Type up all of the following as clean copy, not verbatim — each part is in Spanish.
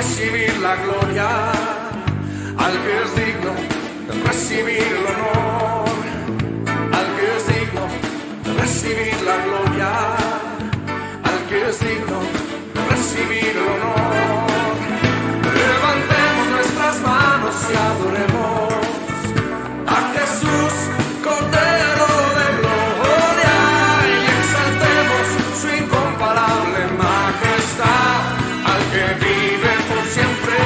recibir la gloria, al que es digno de recibir el honor, al que es digno de recibir la gloria, al que es digno de recibir el honor. Levantemos nuestras manos y adoremos a Jesús, Cordero de gloria, y exaltemos su incomparable majestad, al que vive por siempre,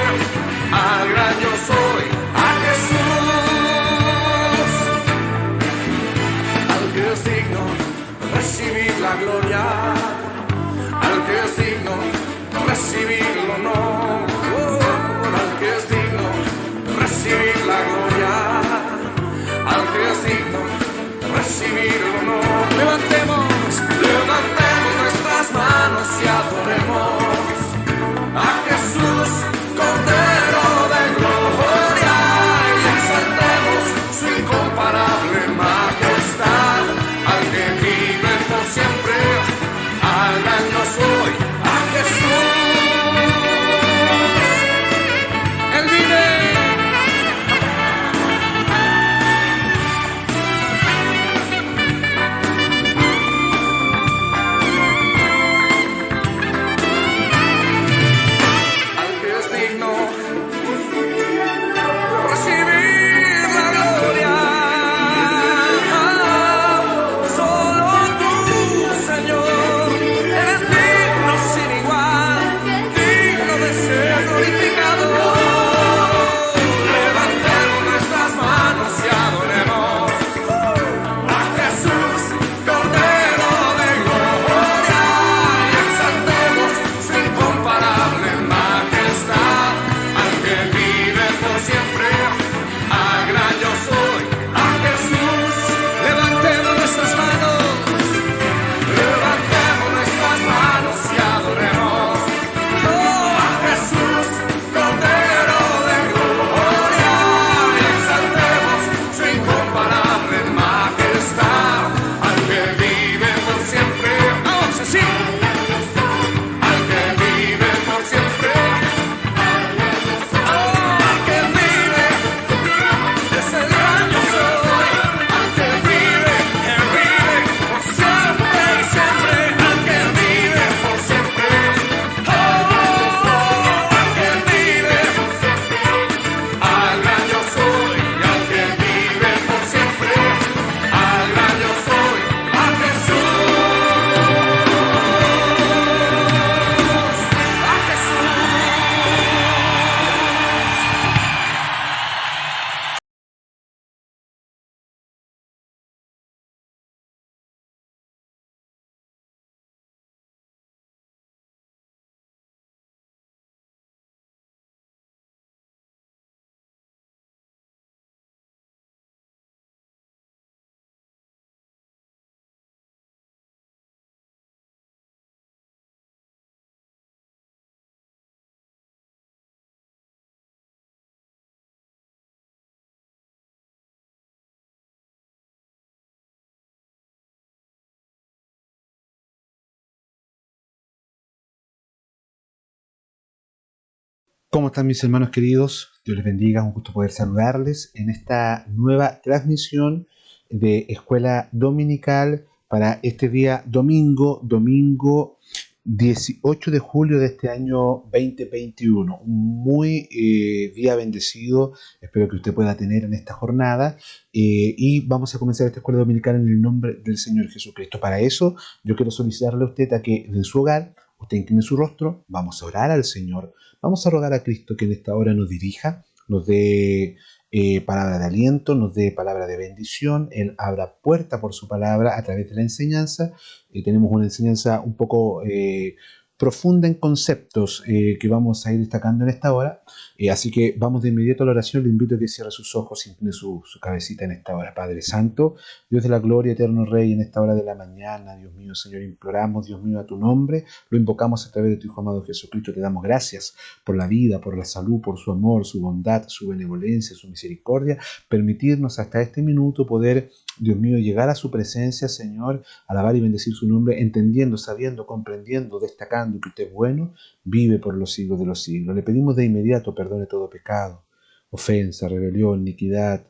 al gran yo soy, a Jesús, al que es digno de recibir la gloria, al que es digno de recibir el honor, al que es digno de recibir la gloria, al que es digno de recibir el honor. Levantemos nuestras manos y adoremos a Jesús, Cordero de gloria, y exaltemos su incomparable majestad, al que vive por siempre, al gran yo soy, a Jesús. Él vive. ¿Cómo están mis hermanos queridos? Dios les bendiga, un gusto poder saludarles en esta nueva transmisión de Escuela Dominical para este día domingo 18 de julio de este año 2021. Un muy día bendecido, espero que usted pueda tener en esta jornada y vamos a comenzar esta Escuela Dominical en el nombre del Señor Jesucristo. Para eso yo quiero solicitarle a usted a que en su hogar usted incline su rostro, vamos a orar al Señor. Vamos a rogar a Cristo que en esta hora nos dirija, nos dé palabra de aliento, nos dé palabra de bendición. Él abra puerta por su palabra a través de la enseñanza. Tenemos una enseñanza un poco profunda en conceptos que vamos a ir destacando en esta hora. Así que vamos de inmediato a la oración. Le invito a que cierre sus ojos y incline su cabecita en esta hora. Padre Santo, Dios de la gloria, eterno Rey, en esta hora de la mañana, Dios mío, Señor, imploramos, Dios mío, a tu nombre, lo invocamos a través de tu Hijo amado Jesucristo. Te damos gracias por la vida, por la salud, por su amor, su bondad, su benevolencia, su misericordia, permitirnos hasta este minuto poder Dios mío, llegar a su presencia, Señor, alabar y bendecir su nombre, entendiendo, sabiendo, comprendiendo, destacando que usted es bueno, vive por los siglos de los siglos. Le pedimos de inmediato perdone todo pecado, ofensa, rebelión, iniquidad.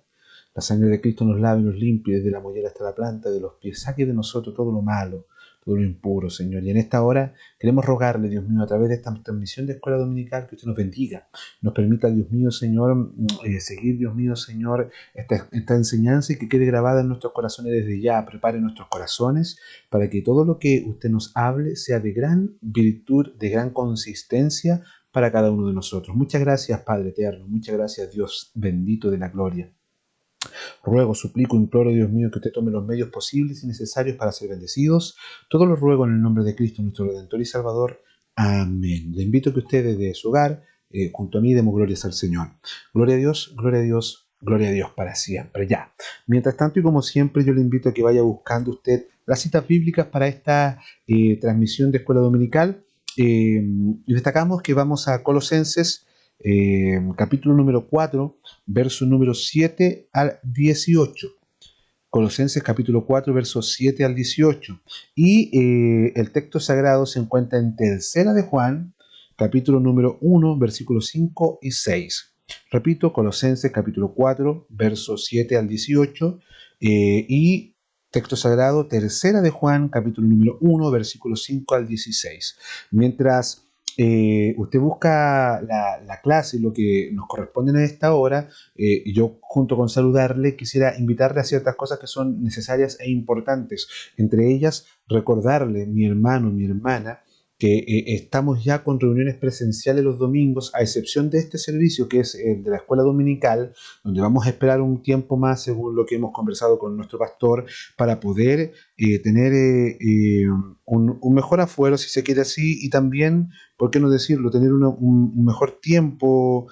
La sangre de Cristo nos lave y nos limpie desde la mollera hasta la planta de los pies. Saque de nosotros todo lo malo, todo lo impuro, Señor. Y en esta hora queremos rogarle, Dios mío, a través de esta transmisión de Escuela Dominical, que usted nos bendiga, nos permita, Dios mío, Señor, seguir, Dios mío, Señor, esta enseñanza y que quede grabada en nuestros corazones desde ya. Prepare nuestros corazones para que todo lo que usted nos hable sea de gran virtud, de gran consistencia para cada uno de nosotros. Muchas gracias, Padre eterno. Muchas gracias, Dios bendito de la gloria. Ruego, suplico, imploro, Dios mío, que usted tome los medios posibles y necesarios para ser bendecidos. Todo lo ruego en el nombre de Cristo, nuestro Redentor y Salvador. Amén. Le invito a que usted desde su hogar, junto a mí, demos glorias al Señor. Gloria a Dios, gloria a Dios, gloria a Dios para siempre. Ya. Mientras tanto, y como siempre, yo le invito a que vaya buscando usted las citas bíblicas para esta transmisión de Escuela Dominical. Y destacamos que vamos a Colosenses, capítulo número 4, versos número 7 al 18. Colosenses capítulo 4, versos 7 al 18. Y el texto sagrado se encuentra en Tercera de Juan, capítulo número 1, versículos 5 y 6. Repito, Colosenses capítulo 4, versos 7 al 18. Y texto sagrado, Tercera de Juan, capítulo número 1, versículos 5 al 16. Mientras usted busca la clase y lo que nos corresponde en esta hora, y yo junto con saludarle quisiera invitarle a ciertas cosas que son necesarias e importantes. Entre ellas, recordarle, mi hermano, mi hermana, que estamos ya con reuniones presenciales los domingos, a excepción de este servicio que es el de la escuela dominical, donde vamos a esperar un tiempo más según lo que hemos conversado con nuestro pastor para poder tener un mejor afuero, si se quiere así, y también, ¿por qué no decirlo?, tener un mejor tiempo,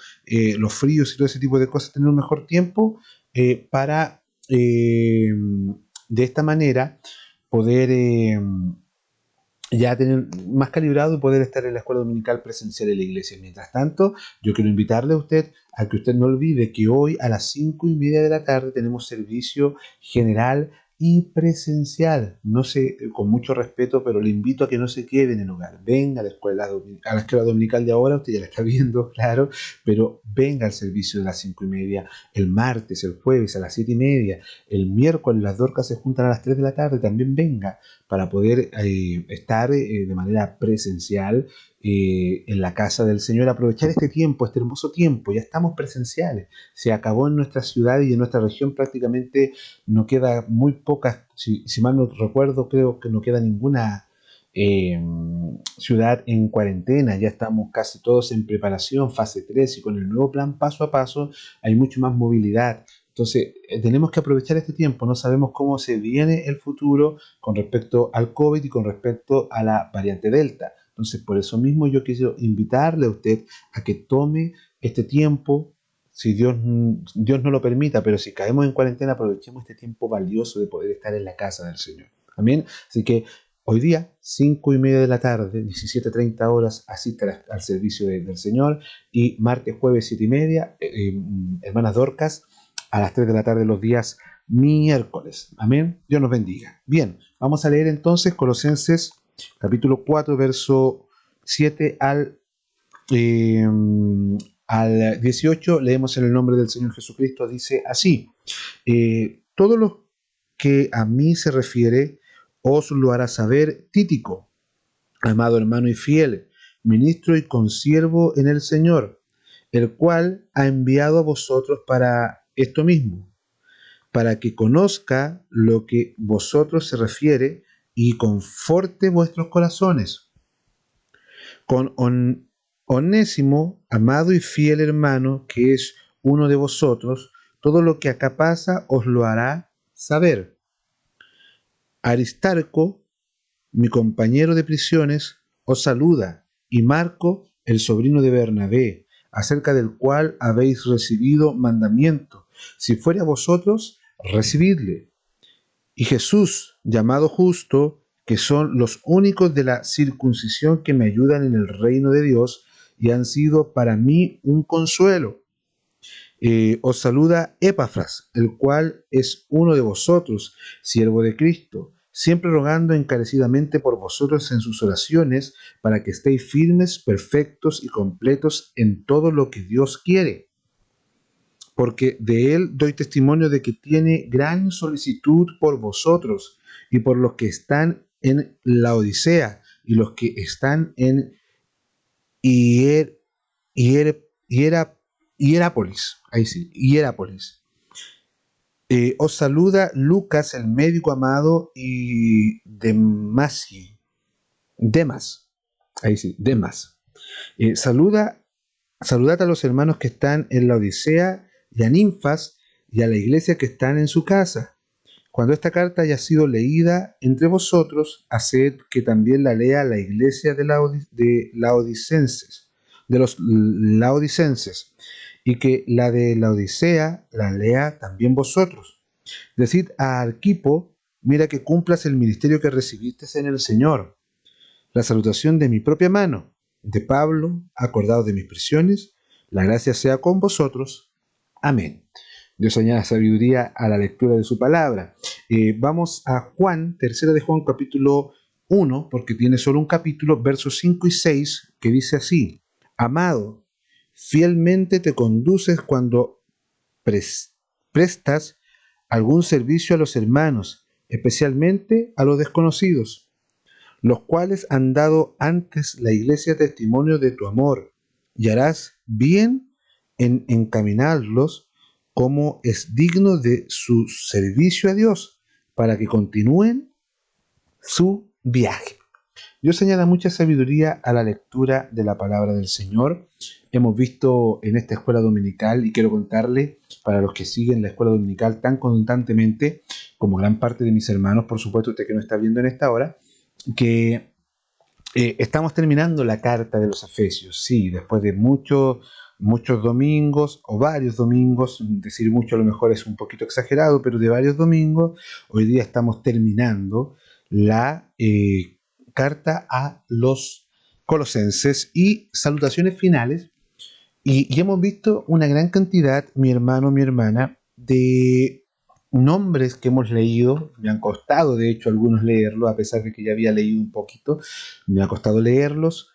los fríos y todo ese tipo de cosas, tener un mejor tiempo para de esta manera poder ya tener más calibrado y poder estar en la escuela dominical presencial en la iglesia. Mientras tanto, yo quiero invitarle a usted a que usted no olvide que hoy a las 5:30 de la tarde tenemos servicio general y presencial. No sé, con mucho respeto, pero le invito a que no se quede en el hogar. Venga a a la escuela dominical de ahora, usted ya la está viendo, claro, pero venga al servicio de las 5:30, el martes, el jueves a las 7:30, el miércoles las Dorcas se juntan a las 3 de la tarde, también venga para poder estar de manera presencial en la casa del Señor, aprovechar este tiempo, este hermoso tiempo. Ya estamos presenciales, se acabó en nuestra ciudad y en nuestra región prácticamente no queda muy pocas, si mal no recuerdo, creo que no queda ninguna ciudad en cuarentena. Ya estamos casi todos en preparación, fase 3, y con el nuevo plan paso a paso hay mucho más movilidad. Entonces, tenemos que aprovechar este tiempo. No sabemos cómo se viene el futuro con respecto al COVID y con respecto a la variante Delta. Entonces, por eso mismo yo quiero invitarle a usted a que tome este tiempo, si Dios no lo permita, pero si caemos en cuarentena, aprovechemos este tiempo valioso de poder estar en la casa del Señor. Amén. Así que hoy día, 5:30 de la tarde, 17:30 horas, asista al servicio del Señor. Y martes, jueves, 7:30, hermanas Dorcas, a las 3 de la tarde los días miércoles. Amén. Dios nos bendiga. Bien, vamos a leer entonces Colosenses capítulo 4, verso 7 al 18. Leemos en el nombre del Señor Jesucristo. Dice así: todo lo que a mí se refiere os lo hará saber Tíquico, amado hermano y fiel, ministro y consiervo en el Señor, el cual ha enviado a vosotros para esto mismo, para que conozca lo que vosotros se refiere y conforte vuestros corazones. Con Onésimo, amado y fiel hermano, que es uno de vosotros, todo lo que acá pasa os lo hará saber. Aristarco, mi compañero de prisiones, os saluda, y Marco, el sobrino de Bernabé, acerca del cual habéis recibido mandamiento. Si fuere a vosotros, recibidle. Y Jesús, llamado Justo, que son los únicos de la circuncisión que me ayudan en el reino de Dios y han sido para mí un consuelo. Os saluda Epafras, el cual es uno de vosotros, siervo de Cristo, siempre rogando encarecidamente por vosotros en sus oraciones, para que estéis firmes, perfectos y completos en todo lo que Dios quiere. Porque de él doy testimonio de que tiene gran solicitud por vosotros y por los que están en la Odisea y los que están en Hier- Hier- Hiera- Hierápolis. Ahí sí, Hierápolis. Os saluda Lucas, el médico amado, y Demas. Ahí sí, Demas. Saludad a los hermanos que están en la Odisea y a Ninfas y a la iglesia que están en su casa. Cuando esta carta haya sido leída entre vosotros, haced que también la lea la iglesia de los laodicenses, y que la de la Odisea la lea también vosotros. Decid a Arquipo, mira que cumplas el ministerio que recibiste en el Señor. La salutación de mi propia mano, de Pablo, acordado de mis prisiones, la gracia sea con vosotros. Amén. Dios añada sabiduría a la lectura de su palabra. Vamos a Juan, tercera de Juan, capítulo 1, porque tiene solo un capítulo, versos 5 y 6, que dice así: Amado, fielmente te conduces cuando prestas algún servicio a los hermanos, especialmente a los desconocidos, los cuales han dado antes la iglesia testimonio de tu amor, y harás bien en encaminarlos como es digno de su servicio a Dios, para que continúen su viaje. Dios señala mucha sabiduría a la lectura de la palabra del Señor. Hemos visto en esta escuela dominical, y quiero contarle, para los que siguen la escuela dominical tan constantemente, como gran parte de mis hermanos, por supuesto, usted que no está viendo en esta hora, que estamos terminando la carta de los Efesios, sí, después de muchos domingos, o varios domingos, decir mucho a lo mejor es un poquito exagerado, pero de varios domingos, hoy día estamos terminando la carta a los colosenses y salutaciones finales, y hemos visto una gran cantidad, mi hermano, mi hermana, de nombres que hemos leído. Me han costado, de hecho, algunos leerlos, a pesar de que ya había leído un poquito. Me ha costado leerlos.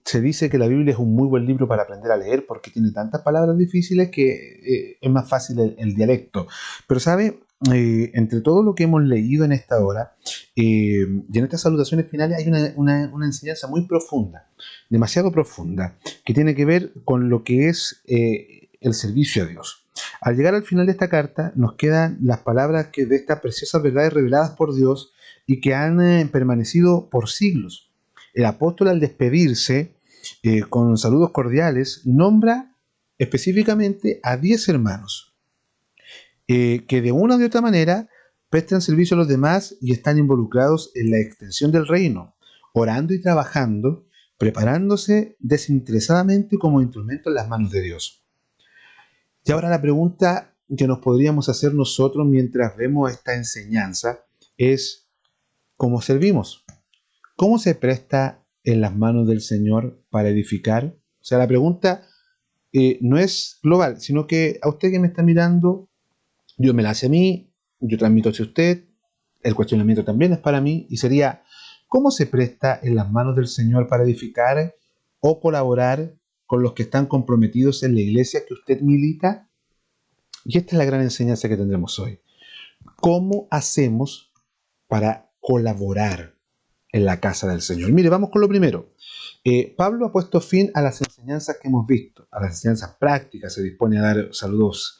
Se dice que la Biblia es un muy buen libro para aprender a leer porque tiene tantas palabras difíciles que es más fácil el dialecto. Pero, ¿sabe? Entre todo lo que hemos leído en esta hora y en estas salutaciones finales hay una enseñanza muy profunda, demasiado profunda, que tiene que ver con lo que es el servicio a Dios. Al llegar al final de esta carta nos quedan las palabras de estas preciosas verdades reveladas por Dios y que han permanecido por siglos. El apóstol, al despedirse con saludos cordiales, nombra específicamente a 10 hermanos que de una u otra manera prestan servicio a los demás y están involucrados en la extensión del reino, orando y trabajando, preparándose desinteresadamente como instrumento en las manos de Dios. Y ahora la pregunta que nos podríamos hacer nosotros mientras vemos esta enseñanza es: ¿cómo servimos? ¿Cómo se presta en las manos del Señor para edificar? O sea, la pregunta no es global, sino que a usted que me está mirando, Dios me la hace a mí, yo transmito hacia usted, el cuestionamiento también es para mí, y sería: ¿cómo se presta en las manos del Señor para edificar o colaborar con los que están comprometidos en la iglesia que usted milita? Y esta es la gran enseñanza que tendremos hoy. ¿Cómo hacemos para colaborar en la casa del Señor? Mire, vamos con lo primero. Pablo ha puesto fin a las enseñanzas que hemos visto, a las enseñanzas prácticas. Se dispone a dar saludos,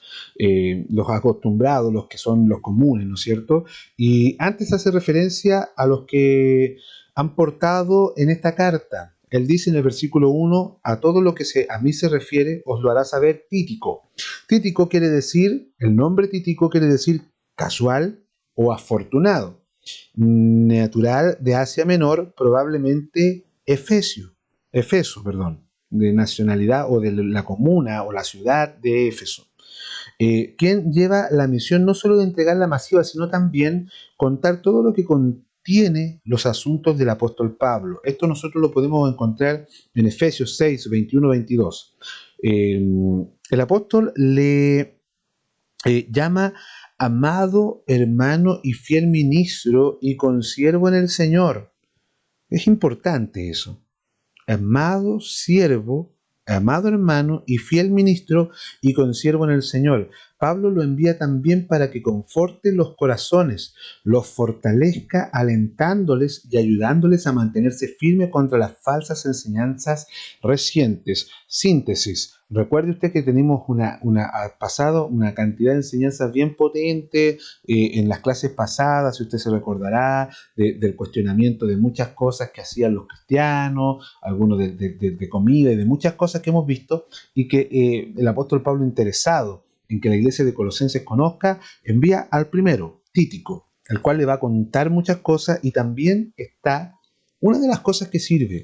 los acostumbrados, los que son los comunes, ¿no es cierto? Y antes hace referencia a los que han portado en esta carta. Él dice en el versículo 1: a todo lo que a mí se refiere os lo hará saber Tíquico. Tíquico quiere decir, el nombre Tíquico quiere decir casual o afortunado. Natural de Asia Menor, probablemente Efeso, de nacionalidad o de la comuna o la ciudad de Éfeso. Quien lleva la misión no solo de entregar la masiva, sino también contar todo lo que contiene los asuntos del apóstol Pablo. Esto nosotros lo podemos encontrar en Efesios 6, 21, 22. El apóstol le llama amado hermano y fiel ministro y consiervo en el Señor. Es importante eso. Amado siervo, amado hermano y fiel ministro y consiervo en el Señor. Pablo lo envía también para que conforte los corazones, los fortalezca, alentándoles y ayudándoles a mantenerse firmes contra las falsas enseñanzas recientes. Síntesis. Recuerde usted que tenemos ha pasado una cantidad de enseñanzas bien potentes en las clases pasadas, si usted se recordará, del cuestionamiento de muchas cosas que hacían los cristianos, algunos de comida y de muchas cosas que hemos visto, y que el apóstol Pablo, interesado en que la iglesia de Colosenses conozca, envía al primero, Tíquico, el cual le va a contar muchas cosas, y también está una de las cosas que sirve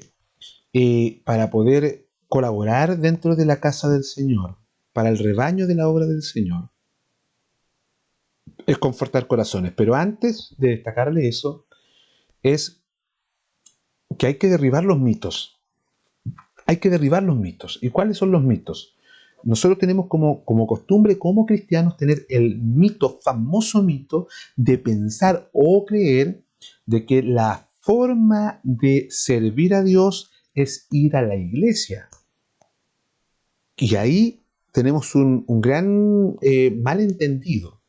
para poder colaborar dentro de la casa del Señor, para el rebaño de la obra del Señor, es confortar corazones. Pero antes de destacarle eso, es que hay que derribar los mitos. Hay que derribar los mitos. ¿Y cuáles son los mitos? Nosotros tenemos como costumbre, como cristianos, tener el mito, famoso mito, de pensar o creer de que la forma de servir a Dios es ir a la iglesia. Y ahí tenemos un gran malentendido.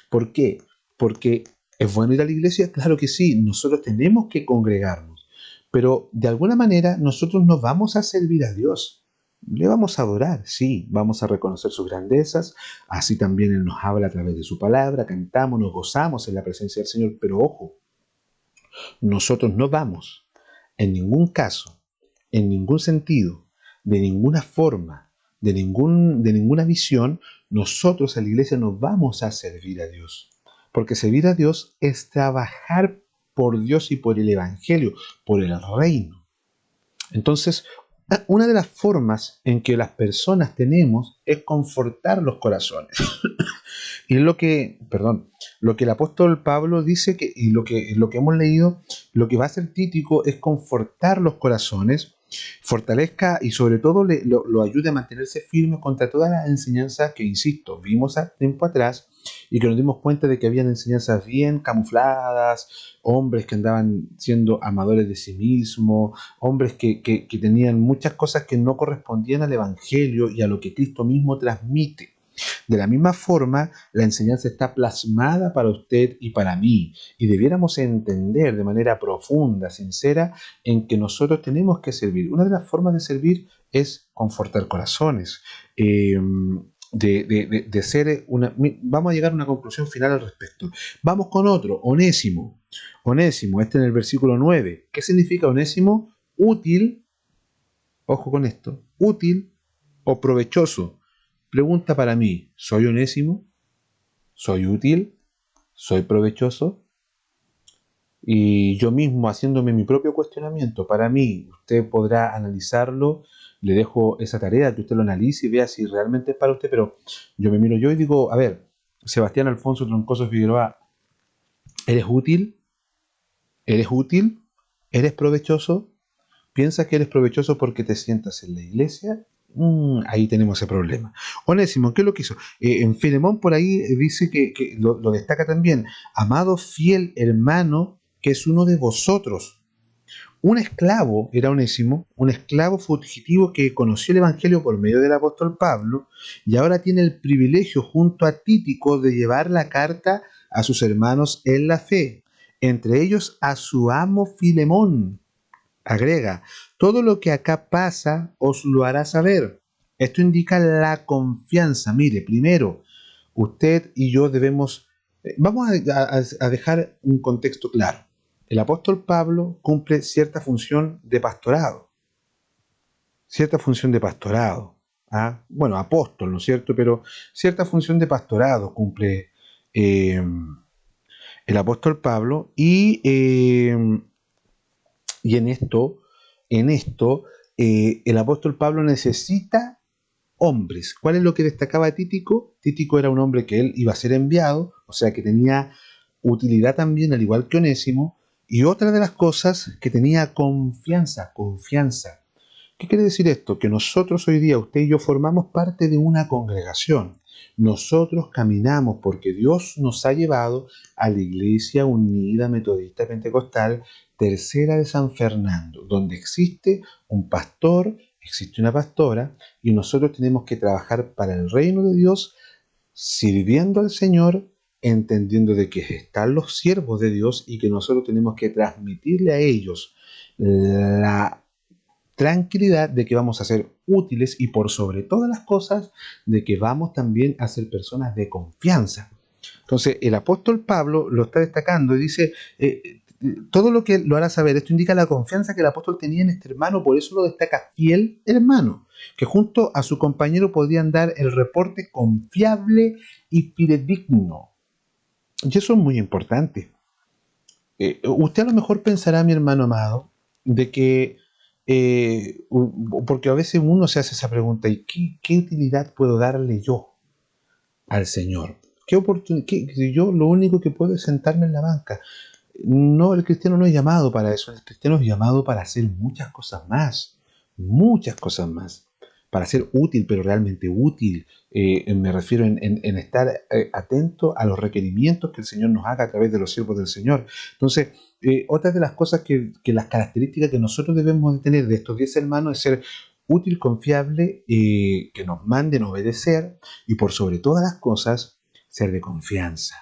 ¿Por qué? Porque ¿es bueno ir a la iglesia? Claro que sí, nosotros tenemos que congregarnos. Pero de alguna manera nosotros no vamos a servir a Dios. Le vamos a adorar, sí, vamos a reconocer sus grandezas, así también Él nos habla a través de su palabra, cantamos, nos gozamos en la presencia del Señor, pero ojo, nosotros no vamos, en ningún caso, en ningún sentido, de ninguna forma, de ninguna visión, nosotros a la iglesia nos vamos a servir a Dios. Porque servir a Dios es trabajar por Dios y por el Evangelio, por el reino. Entonces, una de las formas en que las personas tenemos es confortar los corazones. Y es lo que el apóstol Pablo dice, y lo que hemos leído, lo que va a hacer Tíquico es confortar los corazones, fortalezca y sobre todo lo ayude a mantenerse firme contra todas las enseñanzas que, insisto, vimos a tiempo atrás, y que nos dimos cuenta de que habían enseñanzas bien camufladas, hombres que andaban siendo amadores de sí mismos, hombres que tenían muchas cosas que no correspondían al Evangelio y a lo que Cristo mismo transmite. De la misma forma, la enseñanza está plasmada para usted y para mí, y debiéramos entender de manera profunda, sincera, en que nosotros tenemos que servir. Una de las formas de servir es confortar corazones, de ser una... Vamos a llegar a una conclusión final al respecto. Vamos con otro, Onésimo. Onésimo, en el versículo 9. ¿Qué significa Onésimo? Útil, ojo con esto, útil o provechoso. Pregunta para mí, ¿soy onésimo? ¿Soy útil? ¿Soy provechoso? Y yo mismo, haciéndome mi propio cuestionamiento, para mí, usted podrá analizarlo, le dejo esa tarea, que usted lo analice y vea si realmente es para usted, pero yo me miro yo y digo, a ver, Sebastián Alfonso Troncoso Figueroa, ¿eres útil? ¿Eres útil? ¿Eres provechoso? ¿Piensas que eres provechoso porque te sientas en la iglesia? Ahí tenemos ese problema. Onésimo, ¿qué es lo que hizo? En Filemón por ahí dice que lo destaca también. Amado fiel hermano, que es uno de vosotros. Un esclavo era Onésimo, un esclavo fugitivo que conoció el Evangelio por medio del apóstol Pablo y ahora tiene el privilegio junto a Tíquico de llevar la carta a sus hermanos en la fe, entre ellos a su amo Filemón. Agrega, todo lo que acá pasa os lo hará saber. Esto indica la confianza. Mire, primero, usted y yo debemos... Vamos a dejar un contexto claro. El apóstol Pablo cumple cierta función de pastorado. Cierta función de pastorado. ¿Ah? Bueno, apóstol, ¿no es cierto? Pero cierta función de pastorado cumple el apóstol Pablo y en esto, el apóstol Pablo necesita hombres. ¿Cuál es lo que destacaba Tíquico? Tíquico era un hombre que él iba a ser enviado, o sea que tenía utilidad también, al igual que Onésimo, y otra de las cosas que tenía confianza, ¿Qué quiere decir esto? Que nosotros hoy día, usted y yo, formamos parte de una congregación. Nosotros caminamos porque Dios nos ha llevado a la Iglesia Unida Metodista Pentecostal Tercera de San Fernando, donde existe un pastor, existe una pastora, y nosotros tenemos que trabajar para el reino de Dios, sirviendo al Señor, entendiendo de que están los siervos de Dios y que nosotros tenemos que transmitirle a ellos la tranquilidad de que vamos a ser útiles y por sobre todas las cosas de que vamos también a ser personas de confianza. Entonces el apóstol Pablo lo está destacando y dice, todo lo que lo hará saber, esto indica la confianza que el apóstol tenía en este hermano, por eso lo destaca fiel hermano, que junto a su compañero podrían dar el reporte confiable y fidedigno. Y eso es muy importante. Usted a lo mejor pensará, mi hermano amado, de que, porque a veces uno se hace esa pregunta, ¿y qué utilidad puedo darle yo al Señor? ¿Qué oportunidad? Si yo lo único que puedo es sentarme en la banca. No, el cristiano no es llamado para eso, el cristiano es llamado para hacer muchas cosas más, para ser útil, pero realmente útil. Me refiero en estar atento a los requerimientos que el Señor nos haga a través de los siervos del Señor. Entonces, otra de las cosas que las características que nosotros debemos de tener de estos 10 hermanos es ser útil, confiable, que nos manden a obedecer y por sobre todas las cosas, ser de confianza.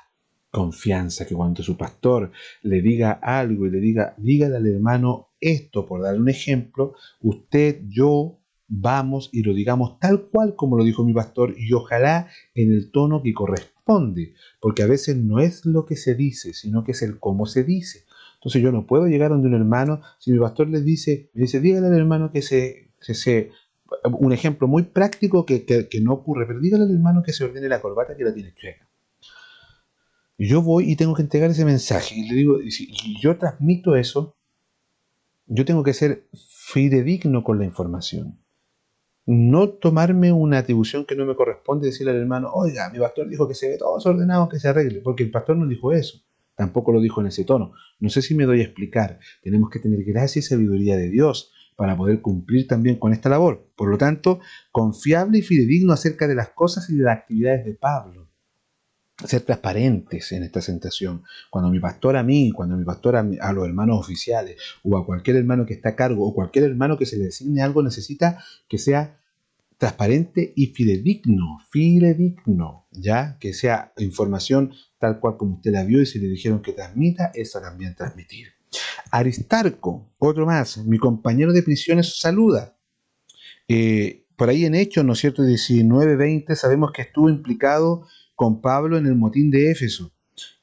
Confianza, que cuando su pastor le diga algo y le diga, dígale al hermano esto, por dar un ejemplo, usted, yo, vamos y lo digamos tal cual como lo dijo mi pastor y ojalá en el tono que corresponde, porque a veces no es lo que se dice, sino que es el cómo se dice. Entonces yo no puedo llegar donde un hermano, si mi pastor me dice, dígale al hermano un ejemplo muy práctico que no ocurre, pero dígale al hermano que se ordene la corbata que la tiene chueca. Yo voy y tengo que entregar ese mensaje y le digo, y si yo transmito eso, yo tengo que ser fidedigno con la información. No tomarme una atribución que no me corresponde, decirle al hermano, oiga, mi pastor dijo que se ve todo desordenado, que se arregle, porque el pastor no dijo eso, tampoco lo dijo en ese tono. No sé si me doy a explicar. Tenemos que tener gracia y sabiduría de Dios para poder cumplir también con esta labor. Por lo tanto, confiable y fidedigno acerca de las cosas y de las actividades de Pablo. Ser transparentes en esta sentación. Cuando mi pastor a los hermanos oficiales o a cualquier hermano que está a cargo o cualquier hermano que se le designe algo necesita que sea transparente y fidedigno, ya que sea información tal cual como usted la vio y si le dijeron que transmita, esa también transmitir. Aristarco, otro más, mi compañero de prisiones, saluda. Por ahí en Hechos, ¿no es cierto?, 19-20, sabemos que estuvo implicado con Pablo en el motín de Éfeso.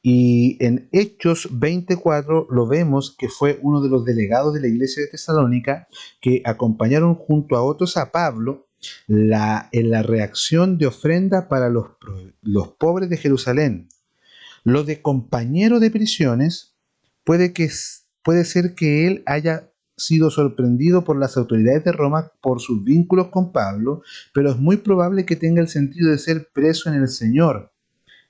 Y en Hechos 24 lo vemos que fue uno de los delegados de la iglesia de Tesalónica que acompañaron junto a otros a Pablo en la reacción de ofrenda para los pobres de Jerusalén. Lo de compañero de prisiones puede ser que él haya sido sorprendido por las autoridades de Roma por sus vínculos con Pablo, pero es muy probable que tenga el sentido de ser preso en el Señor.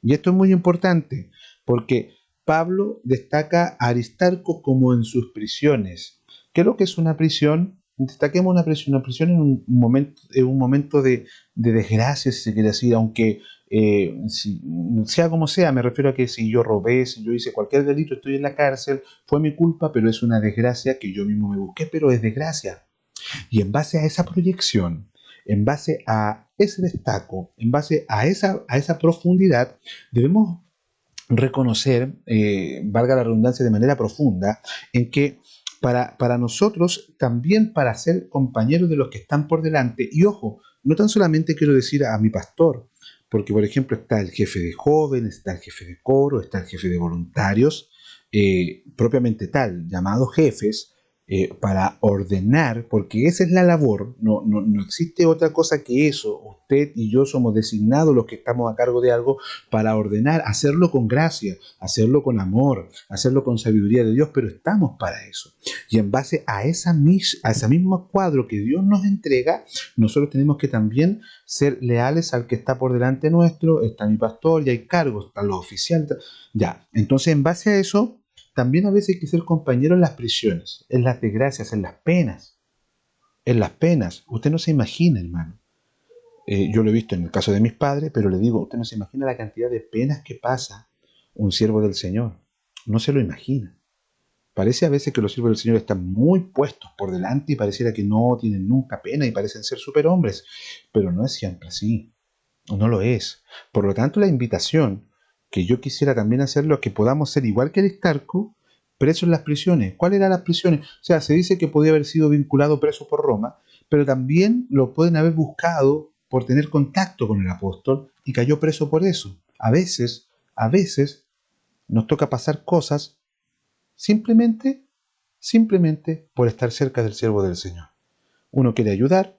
Y esto es muy importante, porque Pablo destaca a Aristarco como en sus prisiones. ¿Qué es lo que es una prisión? Destaquemos una prisión en un momento de desgracia, si se quiere decir, aunque sea como sea, me refiero a que si yo robé, si yo hice cualquier delito, estoy en la cárcel, fue mi culpa, pero es una desgracia que yo mismo me busqué, pero es desgracia. Y en base a esa proyección, en base a ese destaco, en base a esa profundidad, debemos reconocer, valga la redundancia, de manera profunda, en que para nosotros, también para ser compañeros de los que están por delante, y ojo, no tan solamente quiero decir a mi pastor, porque por ejemplo está el jefe de jóvenes, está el jefe de coro, está el jefe de voluntarios, propiamente tal, llamados jefes, para ordenar, porque esa es la labor, no existe otra cosa que eso. Usted y yo somos designados los que estamos a cargo de algo para ordenar, hacerlo con gracia, hacerlo con amor, hacerlo con sabiduría de Dios, pero estamos para eso. Y en base a ese mismo cuadro que Dios nos entrega, nosotros tenemos que también ser leales al que está por delante nuestro. Está mi pastor, y hay cargos, están los oficiales, ya. Entonces, en base a eso, también a veces hay que ser compañero en las prisiones, en las desgracias, en las penas. en las penas. Usted no se imagina, hermano. Yo lo he visto en el caso de mis padres, pero le digo, usted no se imagina la cantidad de penas que pasa un siervo del Señor. No se lo imagina. Parece a veces que los siervos del Señor están muy puestos por delante y pareciera que no tienen nunca pena y parecen ser superhombres, pero no es siempre así. No lo es. Por lo tanto, la invitación que yo quisiera también hacerlo es que podamos ser igual que Aristarco, presos en las prisiones. ¿Cuáles eran las prisiones? O sea, se dice que podía haber sido vinculado preso por Roma, pero también lo pueden haber buscado por tener contacto con el apóstol y cayó preso por eso. A veces nos toca pasar cosas simplemente, simplemente por estar cerca del siervo del Señor. Uno quiere ayudar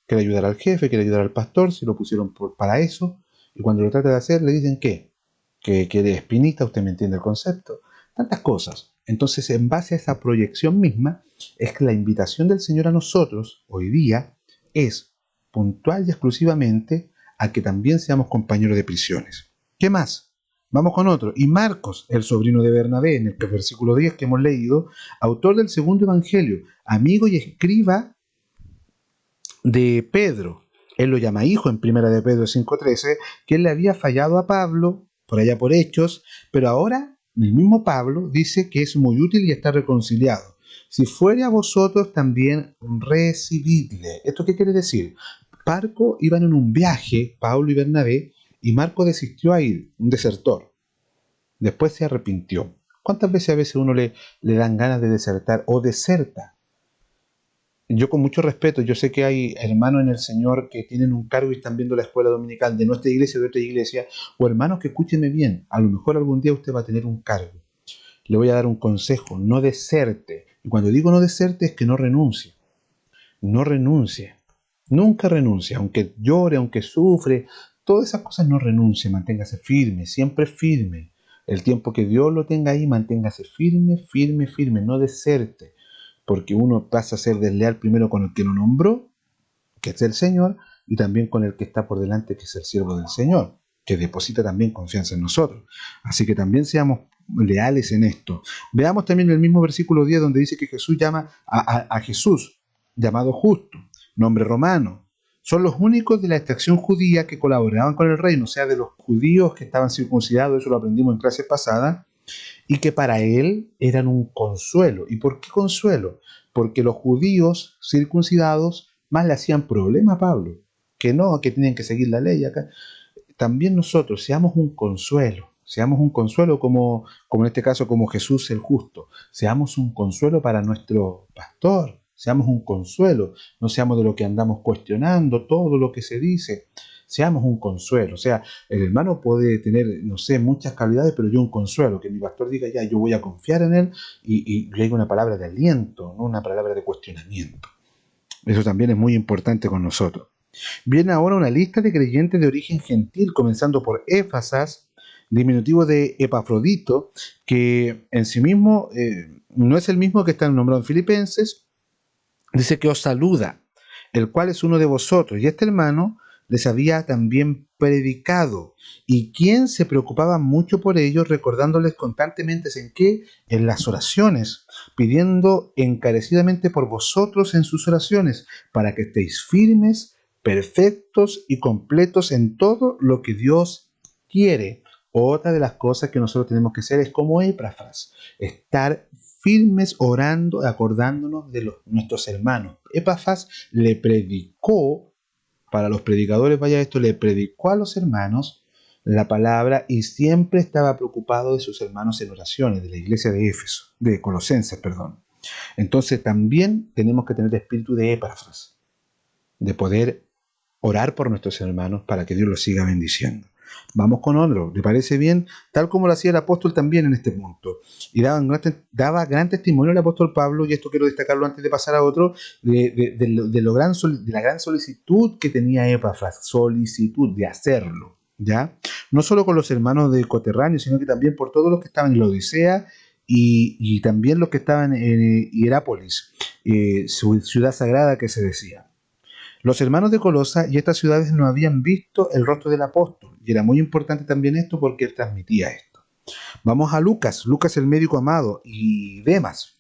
al jefe, quiere ayudar al pastor, si lo pusieron para eso, y cuando lo trata de hacer le dicen que quiere espinita, usted me entiende el concepto, tantas cosas. Entonces, en base a esa proyección misma, es que la invitación del Señor a nosotros, hoy día, es puntual y exclusivamente a que también seamos compañeros de prisiones. ¿Qué más? Vamos con otro. Y Marcos, el sobrino de Bernabé, en el versículo 10 que hemos leído, autor del segundo evangelio, amigo y escriba de Pedro. Él lo llama hijo en primera de Pedro 5:13, que él le había fallado a Pablo, por allá por Hechos, pero ahora el mismo Pablo dice que es muy útil y está reconciliado. Si fuere a vosotros también recibidle. ¿Esto qué quiere decir? Marco iban en un viaje, Pablo y Bernabé, y Marco desistió a ir, un desertor. Después se arrepintió. ¿Cuántas veces uno le dan ganas de desertar o deserta? Yo con mucho respeto, yo sé que hay hermanos en el Señor que tienen un cargo y están viendo la escuela dominical de nuestra iglesia o de otra iglesia, o hermanos que escúchenme bien, a lo mejor algún día usted va a tener un cargo. Le voy a dar un consejo, no deserte. Y cuando digo no deserte es que no renuncie. No renuncie. Nunca renuncie, aunque llore, aunque sufre, todas esas cosas no renuncie, manténgase firme, siempre firme. El tiempo que Dios lo tenga ahí, manténgase firme, firme, firme, no deserte. Porque uno pasa a ser desleal primero con el que lo nombró, que es el Señor, y también con el que está por delante, que es el siervo del Señor, que deposita también confianza en nosotros. Así que también seamos leales en esto. Veamos también el mismo versículo 10 donde dice que Jesús llama a Jesús, llamado justo, nombre romano. Son los únicos de la extracción judía que colaboraban con el reino, o sea, de los judíos que estaban circuncidados, eso lo aprendimos en clases pasadas, y que para él eran un consuelo. ¿Y por qué consuelo? Porque los judíos circuncidados más le hacían problema a Pablo, que no, que tenían que seguir la ley acá. También nosotros seamos un consuelo como en este caso como Jesús el justo, seamos un consuelo para nuestro pastor, seamos un consuelo, no seamos de lo que andamos cuestionando todo lo que se dice, seamos un consuelo. O sea, el hermano puede tener, no sé, muchas calidades, pero yo un consuelo, que mi pastor diga ya, yo voy a confiar en él y le diga una palabra de aliento, no una palabra de cuestionamiento. Eso también es muy importante con nosotros. Viene ahora una lista de creyentes de origen gentil, comenzando por Éfasas, diminutivo de Epafrodito, que en sí mismo no es el mismo que está nombrado en Filipenses. Dice que os saluda, el cual es uno de vosotros. Y este hermano les había también predicado. ¿Y quien se preocupaba mucho por ellos, recordándoles constantemente en qué? En las oraciones, pidiendo encarecidamente por vosotros en sus oraciones, para que estéis firmes, perfectos y completos en todo lo que Dios quiere. Otra de las cosas que nosotros tenemos que hacer es como Epafras, estar firmes orando, acordándonos de nuestros hermanos. Epafras le predicó, para los predicadores vaya esto, le predicó a los hermanos la palabra y siempre estaba preocupado de sus hermanos en oraciones, de la iglesia de Éfeso, de Colosenses, perdón. Entonces también tenemos que tener el espíritu de Epafras, de poder orar por nuestros hermanos para que Dios los siga bendiciendo. Vamos con otro, ¿le parece bien? Tal como lo hacía el apóstol también en este punto. Y daba gran testimonio el apóstol Pablo, y esto quiero destacarlo antes de pasar a otro, de la gran solicitud que tenía Epafras, solicitud de hacerlo, ¿ya? No solo con los hermanos de coterráneos, sino que también por todos los que estaban en la Odisea y también los que estaban en Hierápolis, su ciudad sagrada que se decía. Los hermanos de Colosa y estas ciudades no habían visto el rostro del apóstol, y era muy importante también esto porque él transmitía esto. Vamos a Lucas el médico amado, y Demas,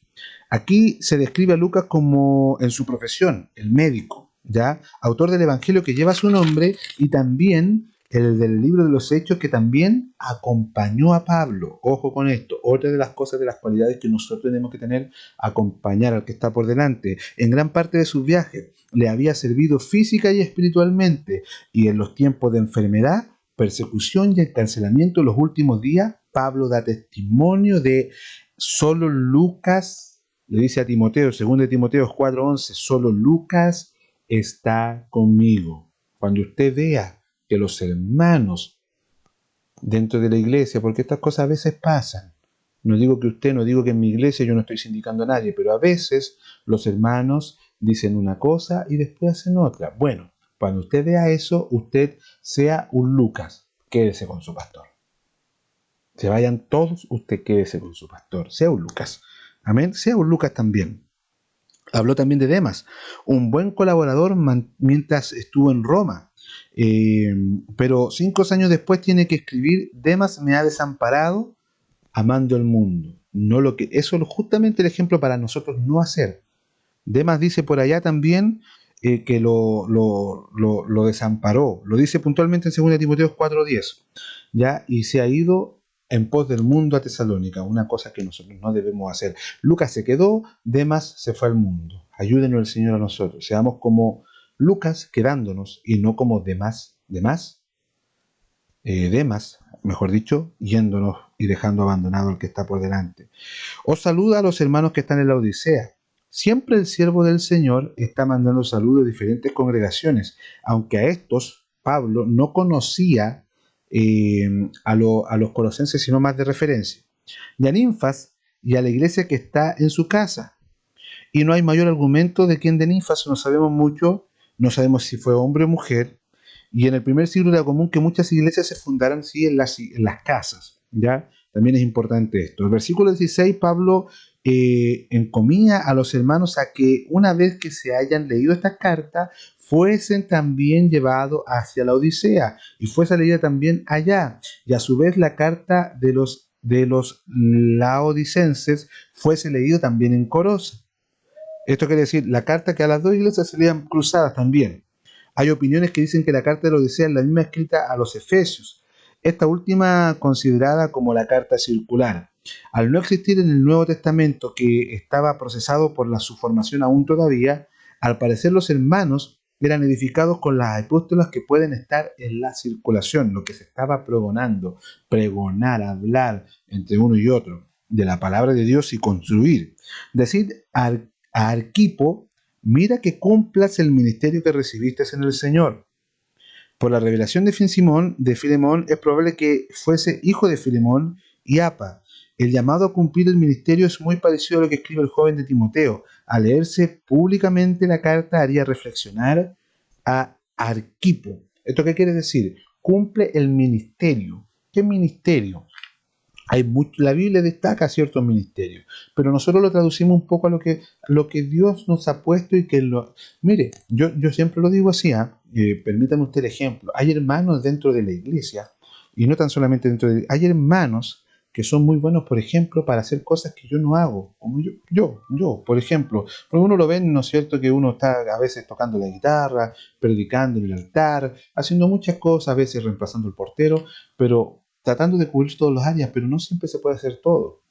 Aquí se describe a Lucas como en su profesión, el médico, ¿ya? Autor del Evangelio que lleva su nombre y también el del libro de los Hechos que también acompañó a Pablo. Ojo con esto, otra de las cosas, de las cualidades que nosotros tenemos que tener, acompañar al que está por delante. En gran parte de sus viajes le había servido física y espiritualmente, y en los tiempos de enfermedad, persecución y encarcelamiento en los últimos días, Pablo da testimonio de solo Lucas, le dice a Timoteo, 2 de Timoteo 4:11, solo Lucas está conmigo. Cuando usted vea que los hermanos dentro de la iglesia, porque estas cosas a veces pasan, no digo que usted, no digo que en mi iglesia yo no estoy sindicando a nadie, pero a veces los hermanos dicen una cosa y después hacen otra. Bueno, cuando usted vea eso, usted sea un Lucas, quédese con su pastor. Se vayan todos, usted quédese con su pastor, sea un Lucas. Amén, sea un Lucas también. Habló también de Demas, un buen colaborador mientras estuvo en Roma. Pero 5 años después tiene que escribir: Demas me ha desamparado amando el mundo. No lo que, eso es justamente el ejemplo para nosotros no hacer. Demas dice por allá también que lo desamparó. Lo dice puntualmente en 2 Timoteo 4:10. ¿Ya? Y se ha ido en pos del mundo a Tesalónica, una cosa que nosotros no debemos hacer. Lucas se quedó, Demas se fue al mundo. Ayúdenos el Señor a nosotros. Seamos como Lucas quedándonos y no como Demas, mejor dicho, yéndonos y dejando abandonado al que está por delante. Os saluda a los hermanos que están en la Odisea. Siempre el siervo del Señor está mandando saludos de diferentes congregaciones, aunque a estos Pablo no conocía a los colosenses, sino más de referencia. Y a Ninfas y a la iglesia que está en su casa. Y no hay mayor argumento de quién de Ninfas, no sabemos mucho, no sabemos si fue hombre o mujer. Y en el primer siglo era común que muchas iglesias se fundaran sí, en las casas. ¿Ya? También es importante esto. El versículo 16, Pablo encomía a los hermanos a que una vez que se hayan leído esta carta, fuesen también llevados hacia la Odisea y fuese leída también allá. Y a su vez la carta de los laodicenses fuese leída también en Corosa. Esto quiere decir, la carta que a las dos iglesias se leían cruzadas también. Hay opiniones que dicen que la carta de la Odisea es la misma escrita a los Efesios, esta última considerada como la carta circular. Al no existir en el Nuevo Testamento, que estaba procesado por su formación aún todavía, al parecer los hermanos eran edificados con las epístolas que pueden estar en la circulación, lo que se estaba pregonando, pregonar, hablar entre uno y otro de la palabra de Dios y construir. Decir a Arquipo: mira que cumplas el ministerio que recibiste en el Señor. Por la revelación de Filemón, es probable que fuese hijo de Filemón y Apa. El llamado a cumplir el ministerio es muy parecido a lo que escribe el joven de Timoteo. Al leerse públicamente la carta haría reflexionar a Arquipo. ¿Esto qué quiere decir? Cumple el ministerio. ¿Qué ministerio? La Biblia destaca ciertos ministerios, pero nosotros lo traducimos un poco a lo que Dios nos ha puesto y que Mire, yo siempre lo digo así, permítame usted el ejemplo. Hay hermanos dentro de la iglesia, y no tan solamente hay hermanos que son muy buenos, por ejemplo, para hacer cosas que yo no hago, como por ejemplo, porque uno lo ve, ¿no es cierto?, que uno está a veces tocando la guitarra, predicando en el altar, haciendo muchas cosas, a veces reemplazando el portero, pero tratando de cubrir todas las áreas, pero no siempre se puede hacer todo.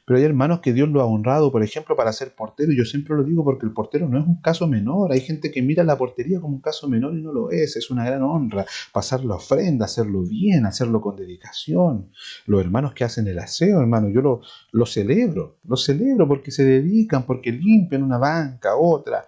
Pero hay hermanos que Dios lo ha honrado, por ejemplo, para ser portero, y yo siempre lo digo porque el portero no es un caso menor. Hay gente que mira la portería como un caso menor y no lo es una gran honra. Pasar la ofrenda, hacerlo bien, hacerlo con dedicación. Los hermanos que hacen el aseo, hermano, yo lo celebro porque se dedican, porque limpian una banca, otra,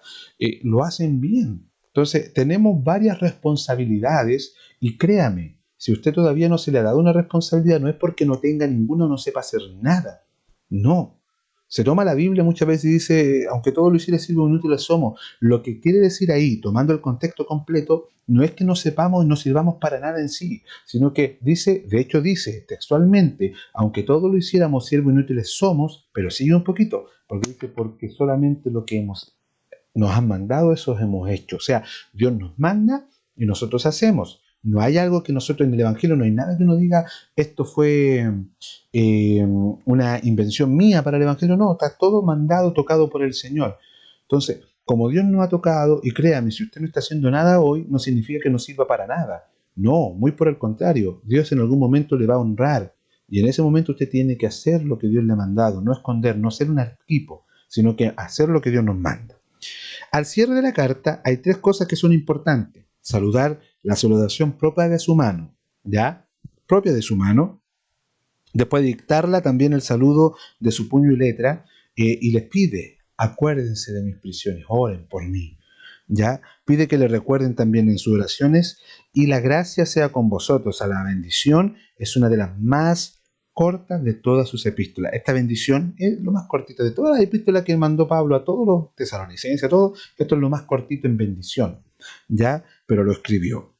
lo hacen bien. Entonces, tenemos varias responsabilidades y créame, si usted todavía no se le ha dado una responsabilidad, no es porque no tenga ninguna o no sepa hacer nada. No. Se toma la Biblia muchas veces y dice, aunque todo lo hiciera sirve, inútiles somos. Lo que quiere decir ahí, tomando el contexto completo, no es que no sepamos y no sirvamos para nada en sí, sino que dice, de hecho dice textualmente, aunque todo lo hiciéramos, siervos inútiles somos, pero sigue un poquito, porque dice, porque solamente lo que nos han mandado, eso hemos hecho. O sea, Dios nos manda y nosotros hacemos. No hay algo que nosotros en el Evangelio, no hay nada que uno diga, esto fue una invención mía para el Evangelio. No, está todo mandado, tocado por el Señor. Entonces, como Dios nos ha tocado, y créame, si usted no está haciendo nada hoy, no significa que no sirva para nada. No, muy por el contrario, Dios en algún momento le va a honrar. Y en ese momento usted tiene que hacer lo que Dios le ha mandado, no esconder, no ser un arquipo, sino que hacer lo que Dios nos manda. Al cierre de la carta hay 3 cosas que son importantes. Saludar, la saludación propia de su mano, ¿ya? Propia de su mano. Después de dictarla también el saludo de su puño y letra, y les pide, acuérdense de mis prisiones, oren por mí. ¿Ya? Pide que le recuerden también en sus oraciones, y la gracia sea con vosotros. A la bendición es una de las más cortas de todas sus epístolas. Esta bendición es lo más cortito de todas las epístolas que mandó Pablo a todos los tesalonicenses, a todos. Esto es lo más cortito en bendición, ¿ya? Pero lo escribió.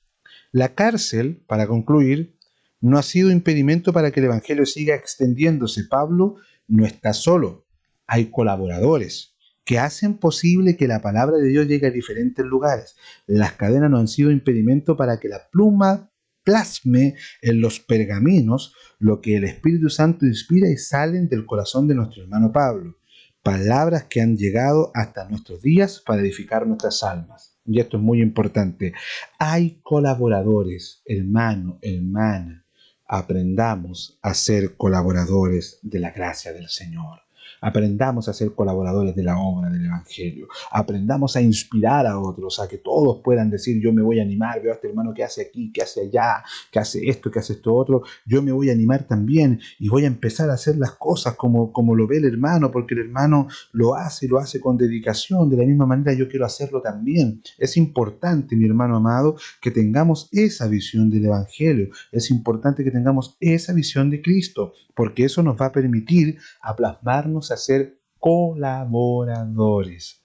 La cárcel, para concluir, no ha sido impedimento para que el evangelio siga extendiéndose. Pablo no está solo, hay colaboradores que hacen posible que la palabra de Dios llegue a diferentes lugares. Las cadenas no han sido impedimento para que la pluma plasme en los pergaminos lo que el Espíritu Santo inspira y salen del corazón de nuestro hermano Pablo. Palabras que han llegado hasta nuestros días para edificar nuestras almas. Y esto es muy importante. Hay colaboradores, hermano, hermana. Aprendamos a ser colaboradores de la gracia del Señor. Aprendamos a ser colaboradores de la obra del Evangelio. Aprendamos a inspirar a otros, a que todos puedan decir, yo me voy a animar, veo a este hermano que hace aquí, que hace allá, que hace esto otro, yo me voy a animar también y voy a empezar a hacer las cosas como lo ve el hermano, porque el hermano lo hace y lo hace con dedicación. De la misma manera yo quiero hacerlo también. Es importante, mi hermano amado, que tengamos esa visión del Evangelio. Es importante que tengamos esa visión de Cristo, porque eso nos va a permitir a plasmarnos a ser colaboradores.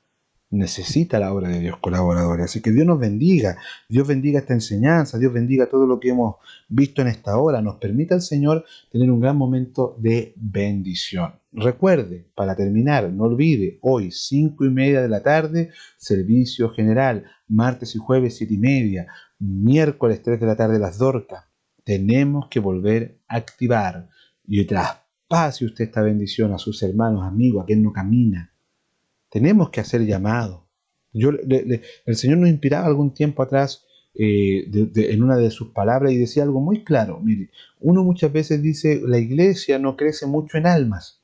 Necesita la obra de Dios colaboradores. Así que Dios nos bendiga. Dios bendiga esta enseñanza. Dios bendiga todo lo que hemos visto en esta hora. Nos permita el Señor tener un gran momento de bendición. Recuerde, para terminar, no olvide, hoy 5:30 de la tarde, servicio general. Martes y jueves 7:30. Miércoles 3 de la tarde las Dorcas. Tenemos que volver a activar. Y traspase usted esta bendición a sus hermanos, amigos, a quien no camina. Tenemos que hacer llamado. El Señor nos inspiraba algún tiempo atrás en una de sus palabras y decía algo muy claro. Mire, uno muchas veces dice, la iglesia no crece mucho en almas,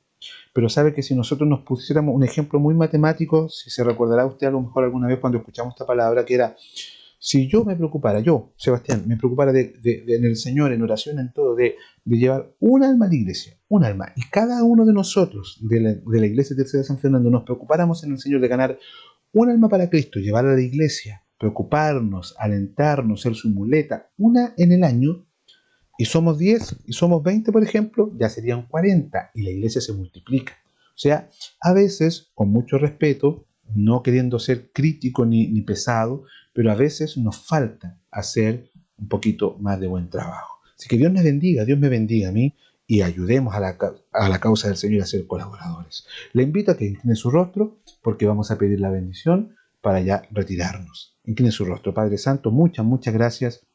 pero sabe que si nosotros nos pusiéramos un ejemplo muy matemático, si se recordará usted a lo mejor alguna vez cuando escuchamos esta palabra, que era, si yo me preocupara, yo, Sebastián, me preocupara en el Señor, en oración, en todo, de llevar un alma a la iglesia, un alma, y cada uno de nosotros de la iglesia tercera de San Fernando nos preocupáramos en el Señor de ganar un alma para Cristo, llevarla a la iglesia, preocuparnos, alentarnos, ser su muleta, una en el año, y somos 10 y somos 20, por ejemplo, ya serían 40 y la iglesia se multiplica. O sea, a veces, con mucho respeto, no queriendo ser crítico ni pesado, pero a veces nos falta hacer un poquito más de buen trabajo. Así que Dios me bendiga a mí y ayudemos a la causa del Señor a ser colaboradores. Le invito a que incline su rostro porque vamos a pedir la bendición para ya retirarnos. Incline su rostro. Padre Santo, muchas gracias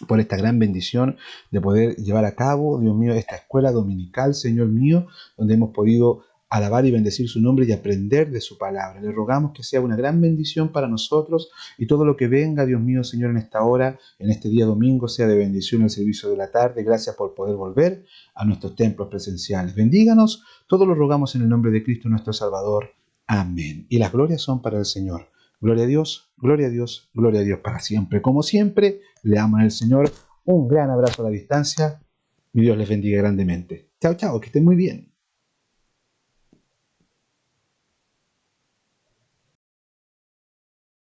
por esta gran bendición de poder llevar a cabo, Dios mío, esta escuela dominical, Señor mío, donde hemos podido alabar y bendecir su nombre y aprender de su palabra. Le rogamos que sea una gran bendición para nosotros y todo lo que venga, Dios mío, Señor, en esta hora, en este día domingo, sea de bendición el servicio de la tarde. Gracias por poder volver a nuestros templos presenciales. Bendíganos, todo lo rogamos en el nombre de Cristo nuestro Salvador. Amén. Y las glorias son para el Señor. Gloria a Dios, gloria a Dios, gloria a Dios para siempre. Como siempre, le amo en el Señor. Un gran abrazo a la distancia y Dios les bendiga grandemente. Chao, chao, que estén muy bien.